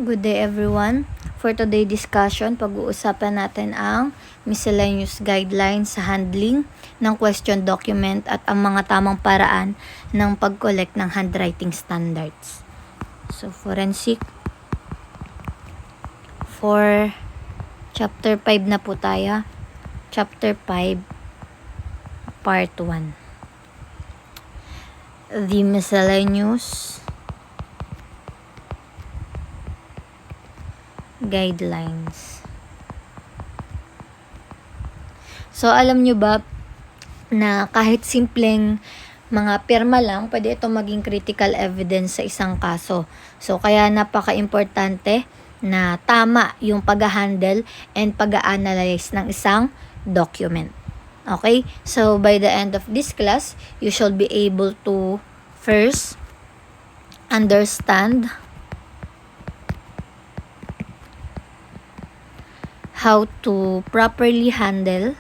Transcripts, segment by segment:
Good day everyone. For today's discussion, pag-uusapan natin ang miscellaneous guidelines sa handling ng question document at ang mga tamang paraan ng pag-collect ng handwriting standards. So, forensic. For chapter 5 na po tayo. Chapter 5, part 1. The miscellaneous guidelines. So, alam nyo ba na kahit simpleng mga pirma lang, pwede ito maging critical evidence sa isang kaso. So, kaya napaka-importante na tama yung pag-handle and pag-analyze ng isang document. Okay? So, by the end of this class, you should be able to first understand how to properly handle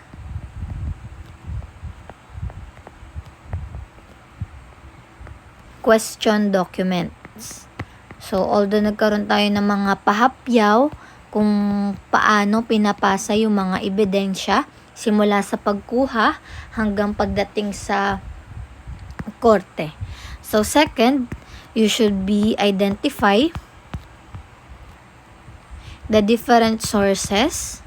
question documents. So, although nagkaroon tayo ng mga pahapyaw kung paano pinapasa yung mga ebidensya simula sa pagkuha hanggang pagdating sa korte. So, second, you should be identify the different sources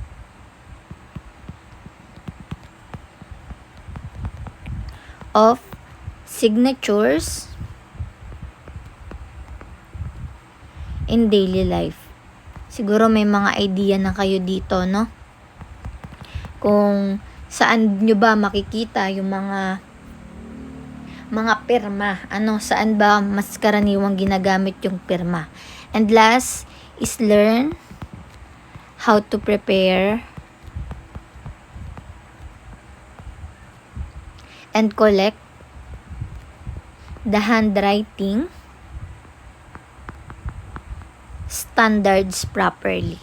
of signatures in daily life. Siguro may mga idea na kayo dito, no? Kung saan nyo ba makikita yung mga pirma. Saan ba mas karaniwang ginagamit yung pirma. And last is learn how to prepare and collect the handwriting standards properly.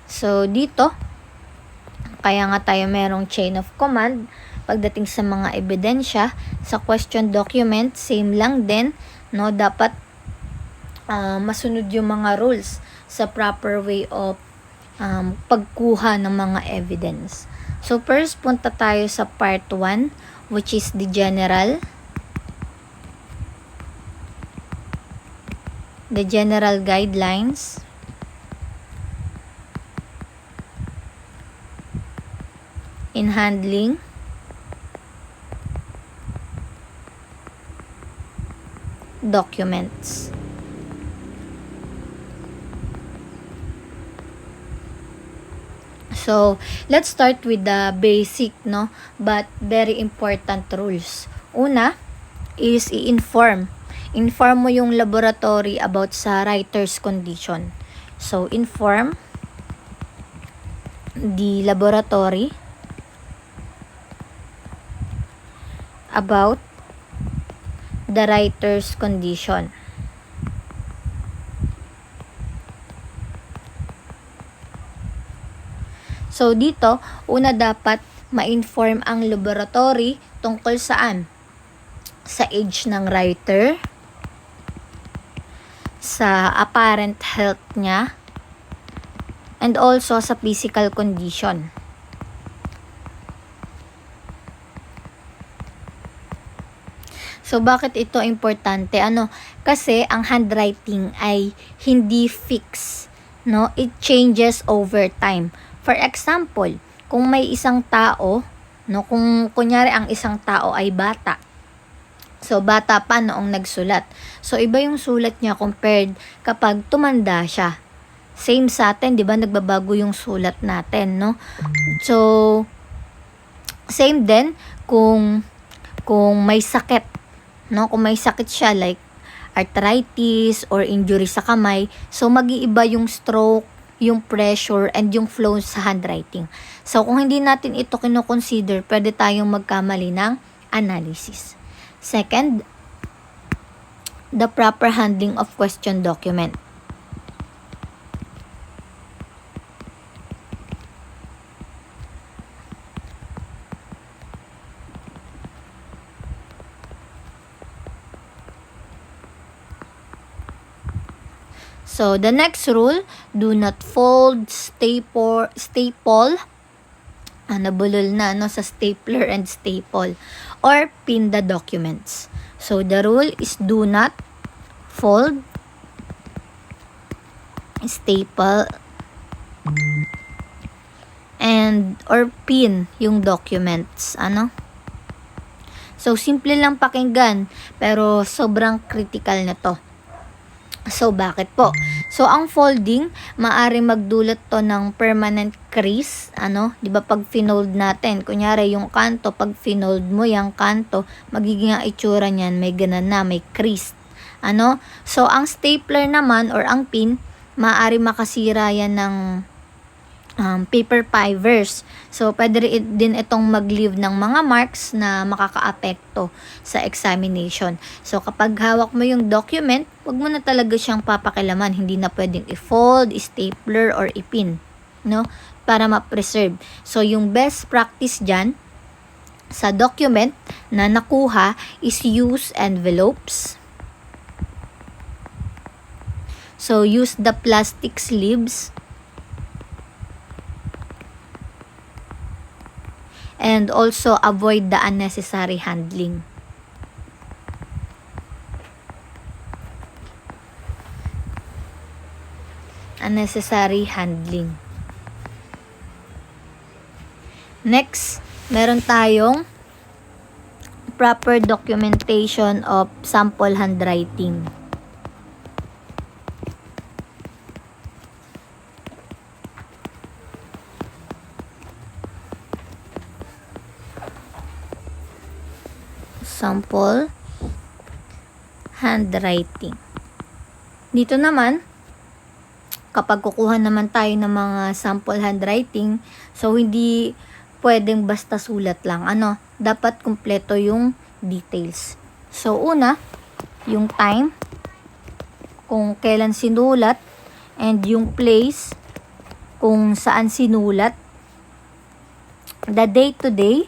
So, dito, kaya nga tayo merong chain of command pagdating sa mga ebidensya. Sa question document, same lang din, no? Dapat masunod yung mga rules sa proper way of pagkuha ng mga evidence. So, first, punta tayo sa part 1, which is the general guidelines in handling documents. So, let's start with the basic, no, but very important rules. Una is i-inform mo yung laboratory about sa writer's condition. So, inform the laboratory about the writer's condition. So, dito, una dapat ma-inform ang laboratory tungkol saan? Sa age ng writer, sa apparent health niya, and also sa physical condition. So, bakit ito importante? Kasi ang handwriting ay hindi fix, no? It changes over time. For example, kung may isang tao, no, kung kunyari ang isang tao ay bata. So, bata pa noong nagsulat. So, iba yung sulat niya compared kapag tumanda siya. Same sa atin, 'di ba? Nagbabago yung sulat natin, no? So, same din kung may sakit, no? Kung may sakit siya like arthritis or injury sa kamay, so mag-iiba yung stroke, yung pressure, and yung flow sa handwriting. So, kung hindi natin ito kino-consider, pwede tayong magkamali ng analysis. Second, the proper handling of question document. So, the next rule, do not fold, staple, nabulol na no, sa stapler and staple, or pin the documents. So, the rule is do not fold, staple, and or pin yung documents. So, simple lang pakinggan, pero sobrang critical na to. So, bakit po? So, ang folding, maaari magdulot to ng permanent crease. Di ba pag finold natin, kunyari yung kanto, pag finold mo yung kanto, magiging ang itsura niyan, may ganan na, may crease. So, ang stapler naman, or ang pin, maaari makasira yan ng paper fibers. So, pwede din itong mag-leave ng mga marks na makakaapekto sa examination. So, kapag hawak mo yung document, wag mo na talaga siyang papakilaman. Hindi na pwedeng i-fold, i-stapler, or i-pin, no? Para ma-preserve. So, yung best practice dyan sa document na nakuha is use envelopes. So, use the plastic sleeves. And also avoid the unnecessary handling. Next, meron tayong proper documentation of sample handwriting. Sample handwriting. Dito naman, kapag kukuha naman tayo ng mga sample handwriting, so hindi pwedeng basta sulat lang. Dapat kumpleto yung details. So, una, yung time, kung kailan sinulat, and yung place, kung saan sinulat, the date to day,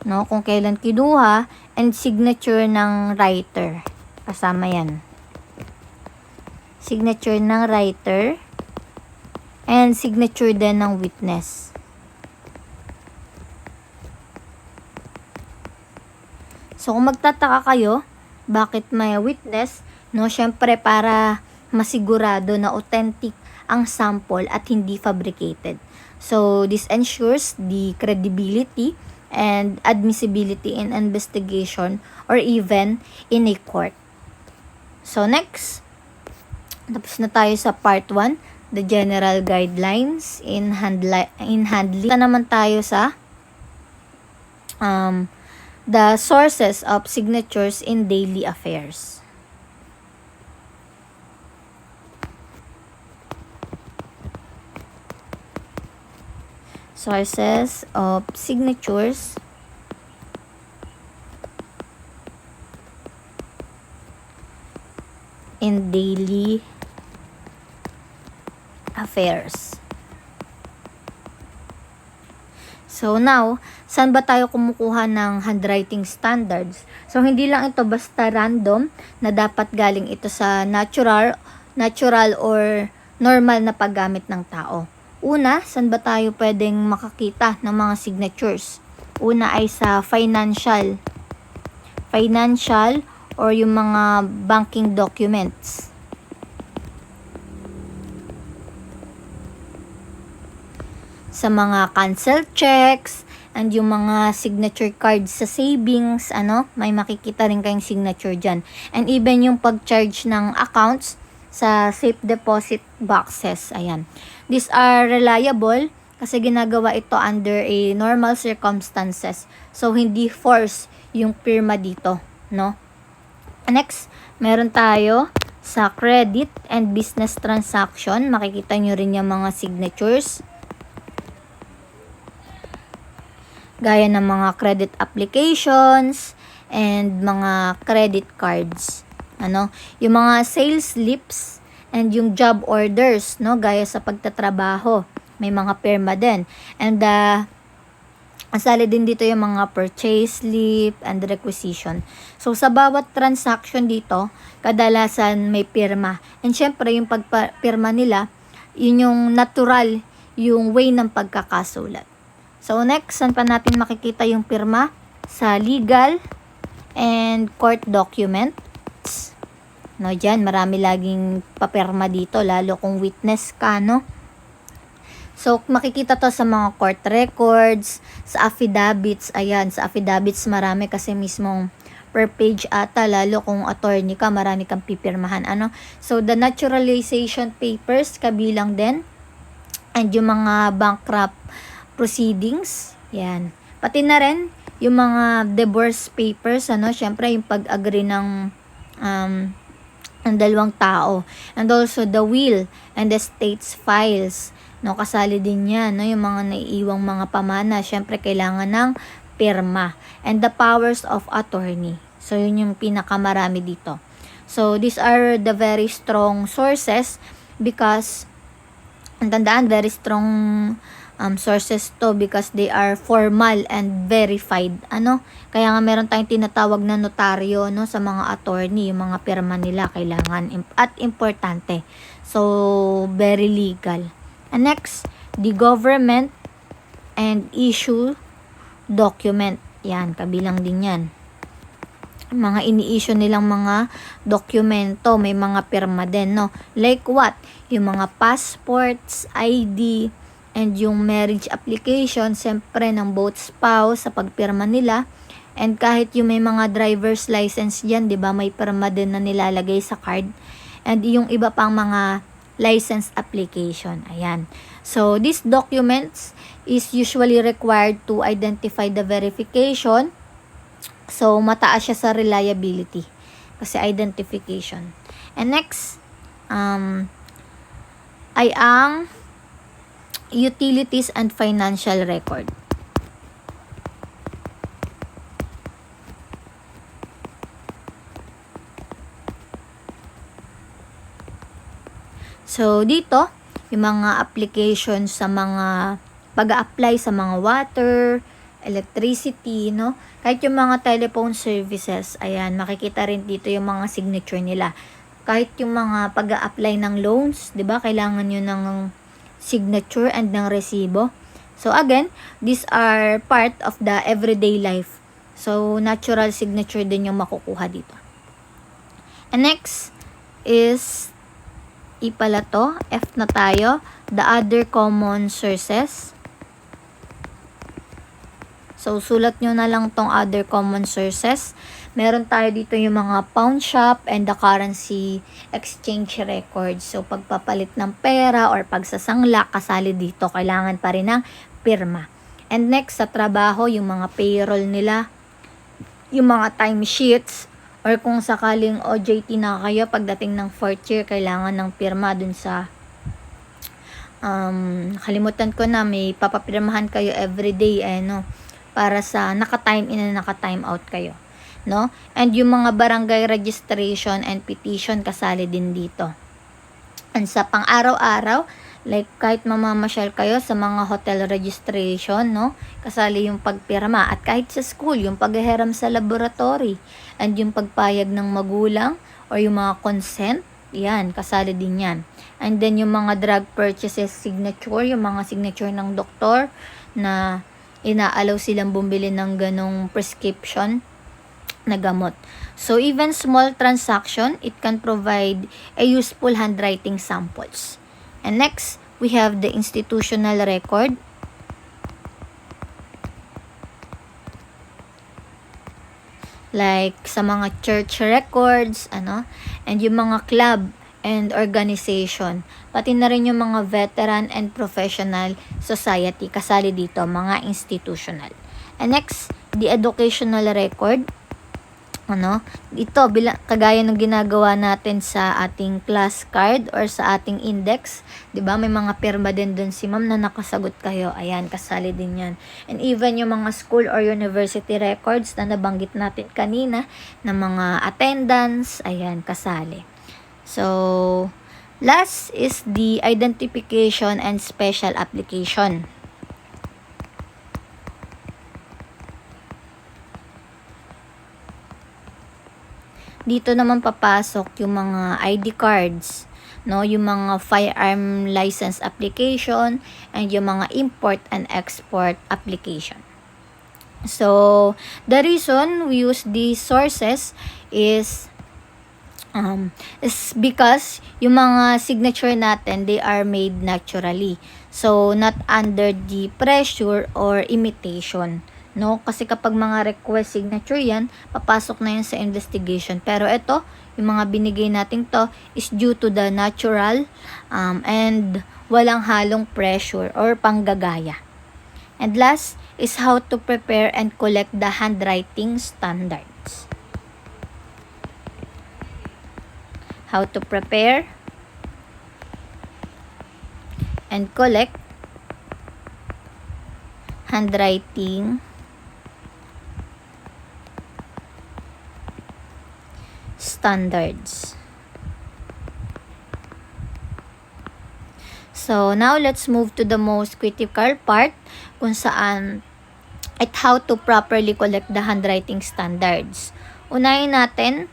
kung kailan kinuha, and signature ng writer. Kasama yan. Signature ng writer, and signature din ng witness. So, kung magtataka kayo, bakit may witness, syempre para masigurado na authentic ang sample at hindi fabricated. So, this ensures the credibility and admissibility in investigation or even in a court. So, next, tapos na tayo sa part 1, the general guidelines in handling. Ito naman tayo sa the sources of signatures in daily affairs. Sources of signatures in daily affairs. So now, saan ba tayo kumukuha ng handwriting standards? So hindi lang ito basta random na dapat galing ito sa natural or normal na paggamit ng tao. Una, saan ba tayo pwedeng makakita ng mga signatures? Una ay sa financial or yung mga banking documents. Sa mga cancel checks, and yung mga signature cards sa savings, may makikita rin kayong signature dyan. And even yung pag-charge ng accounts sa safe deposit boxes, ayan. These are reliable kasi ginagawa ito under a normal circumstances. So, hindi force yung pirma dito, no? Next, meron tayo sa credit and business transaction. Makikita nyo rin yung mga signatures. Gaya ng mga credit applications and mga credit cards. Yung mga sales slips and yung job orders, gaya sa pagtatrabaho, may mga pirma din. And the Kasali din dito yung mga purchase slip and requisition. So, sa bawat transaction dito, kadalasan may pirma. And syempre, yung pagpirma nila, yun yung natural, yung way ng pagkakasulat. So, next, saan pa natin makikita yung pirma? Sa legal and court documents. No, dyan, marami laging papirma dito, lalo kung witness ka, no? So, makikita to sa mga court records, sa affidavits. Ayan, sa affidavits marami kasi mismong per page ata, lalo kung attorney ka, marami kang pipirmahan. Ano? So, the naturalization papers, kabilang din. And yung mga bankrupt proceedings. Yan. Pati na rin, yung mga divorce papers, ano, syempre yung pag-agree ng dalawang tao. And also the will and the state's files. No, kasali din yan, no, yung mga naiiwang mga pamana, syempre kailangan ng pirma. And the powers of attorney. So, yun yung pinakamarami dito. So, these are the very strong sources because, ang tandaan, very strong sources to because they are formal and verified. Ano? Kaya nga meron tayong tinatawag na notaryo, no, sa mga attorney, yung mga pirma nila kailangan at importante. So, very legal. And next, the government and issue document. Yan, kabilang din yan. Mga ini-issue nilang mga dokumento, may mga pirma din, no? Like what? Yung mga passports, ID, and yung marriage application, siyempre ng both spouse sa pagpirma nila. And kahit yung may mga driver's license dyan, di ba, may pirma din na nilalagay sa card. And yung iba pang mga license application. Ayan. So, these documents is usually required to identify the verification. So, mataas siya sa reliability. Kasi identification. And next, ay ang utilities and financial record. So, dito, yung mga applications sa mga pag-a-apply sa mga water, electricity, no? Kahit yung mga telephone services, ayan, makikita rin dito yung mga signature nila. Kahit yung mga pag-a-apply ng loans, 'di ba? Kailangan yun ng signature and ng resibo. So again, these are part of the everyday life. So natural signature din yung makukuha dito. And next is pala to, F na tayo, the other common sources. So, sulat nyo na lang tong other common sources. Meron tayo dito yung mga pawn shop and the currency exchange records. So, pagpapalit ng pera or pagsasangla, kasali dito, kailangan pa rin ng pirma. And next, sa trabaho, yung mga payroll nila, yung mga timesheets, or kung sakaling OJT na kayo, pagdating ng 4th year, kailangan ng pirma dun sa kalimutan ko na, may papapirmahan kayo everyday, no, para sa naka-time in and naka-time out kayo, no? And yung mga barangay registration and petition, kasali din dito. And sa pang-araw-araw, like kahit mamamasyal kayo sa mga hotel registration, no, kasali yung pagpirma. At kahit sa school, yung paghihiram sa laboratory, and yung pagpayag ng magulang, or yung mga consent, yan, kasali din yan. And then yung mga drug purchases signature, yung mga signature ng doktor na inaalaw silang bumili ng ganong prescription na gamot. So, even small transaction, it can provide a useful handwriting samples. And next, we have the institutional record. Like sa mga church records, ano, and yung mga club and organization. Pati na rin yung mga veteran and professional society, kasali dito, mga institutional. And next, the educational record. Ano, ito kagaya ng ginagawa natin sa ating class card or sa ating index, 'di ba? May mga pirma din doon si ma'am na nakasagot kayo. Ayan, kasali din 'yan. And even yung mga school or university records na nabanggit natin kanina na mga attendance, ayan, kasali. So, last is the identification and special application. dito naman papasok yung mga ID cards, no, yung mga firearm license application, and yung mga import and export application. So, the reason we use these sources is because yung mga signature natin, they are made naturally. So, not under the pressure or imitation. No? Kasi kapag mga request signature yan, papasok na yan sa investigation. Pero ito, yung mga binigay natin to is due to the natural and walang halong pressure or panggagaya. And last is how to prepare and collect the handwriting standards. How to prepare and collect handwriting standards. So, now let's move to the most critical part kung saan at how to properly collect the handwriting standards. Unahin natin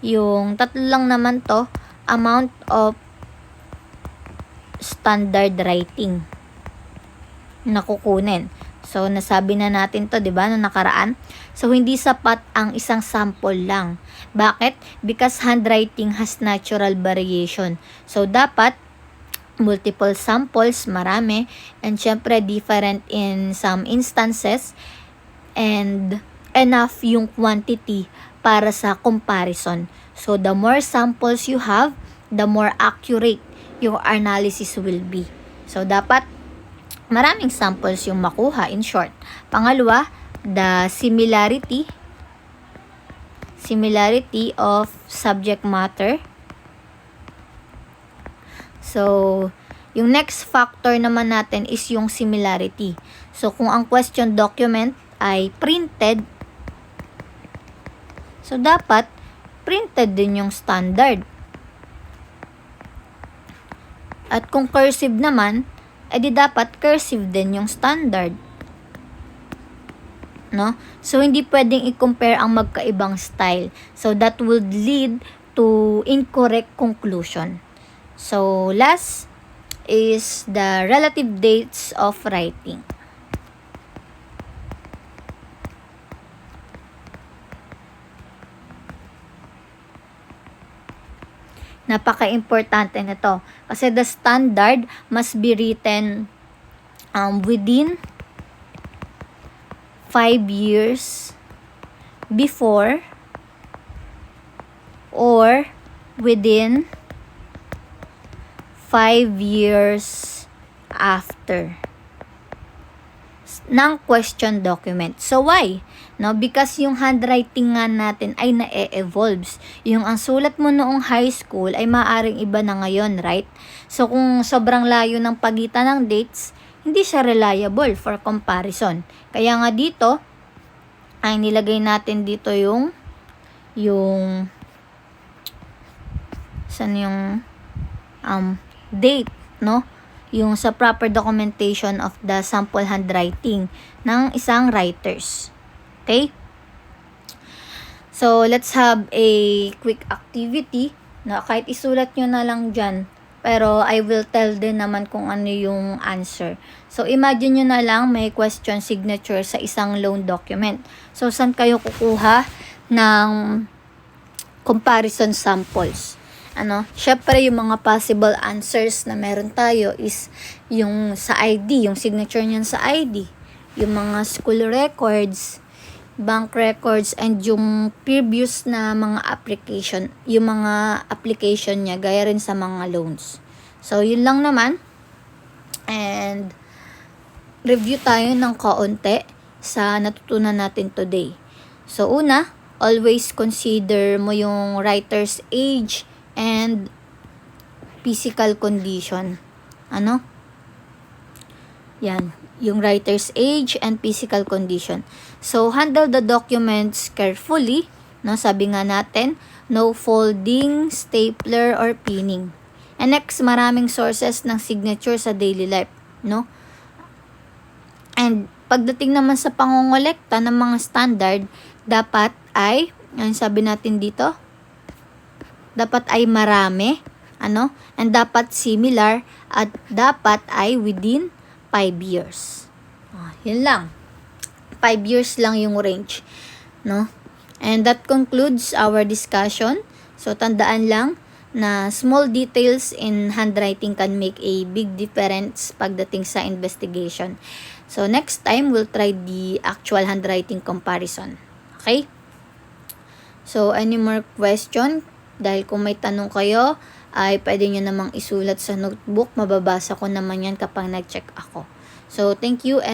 yung tatlo lang naman to, amount of standard writing na kukunin. So, nasabi na natin to, di ba, nung nakaraan. So, hindi sapat ang isang sample lang. Bakit? Because handwriting has natural variation. So, dapat multiple samples, marami, and syempre different in some instances, and enough yung quantity para sa comparison. So, the more samples you have, the more accurate your analysis will be. So, dapat maraming samples yung makuha, in short. Pangalawa, the similarity of subject matter. So, yung next factor naman natin is yung similarity. So, kung ang question document ay printed, so dapat printed din yung standard. At kung cursive naman, edi dapat cursive din yung standard. No? So, hindi pwedeng i-compare ang magkaibang style. So, that would lead to incorrect conclusion. So, last is the relative dates of writing. Napaka-importante nito. Kasi the standard must be written within 5 years before or within 5 years after ng question document. So, why? No, because yung handwriting nga natin ay na-evolves. Yung ang sulat mo noong high school ay maaring iba na ngayon, right? So, kung sobrang layo ng pagitan ng dates, hindi siya reliable for comparison. Kaya nga dito, ay nilagay natin dito yung saan yung date, no? Yung sa proper documentation of the sample handwriting ng isang writers. Okay? So, let's have a quick activity na kahit isulat nyo na lang dyan, pero I will tell din naman kung ano yung answer. So, imagine nyo na lang may question signature sa isang loan document. So, saan kayo kukuha ng comparison samples? Syempre yung mga possible answers na meron tayo is yung sa ID, yung signature niyan sa ID, yung mga school records, bank records, and yung previous na mga application, yung mga application niya, gaya rin sa mga loans. So, yun lang naman. And, review tayo ng kaunti sa natutunan natin today. So, una, always consider mo yung writer's age and physical condition. Yan. Yung writer's age and physical condition. So, handle the documents carefully. No? Sabi nga natin, no folding, stapler, or pinning. And next, maraming sources ng signature sa daily life. No? And pagdating naman sa pangongolekta ng mga standard, dapat ay, ang sabi natin dito, dapat ay marami, and dapat similar, at dapat ay within 5 years. Yun lang. 5 years lang yung range, no? And that concludes our discussion. So, tandaan lang na small details in handwriting can make a big difference pagdating sa investigation. So, next time, we'll try the actual handwriting comparison. Okay? So, any more question? Dahil kung may tanong kayo, ay pwede nyo namang isulat sa notebook. Mababasa ko naman yan kapag nag-check ako. So, thank you.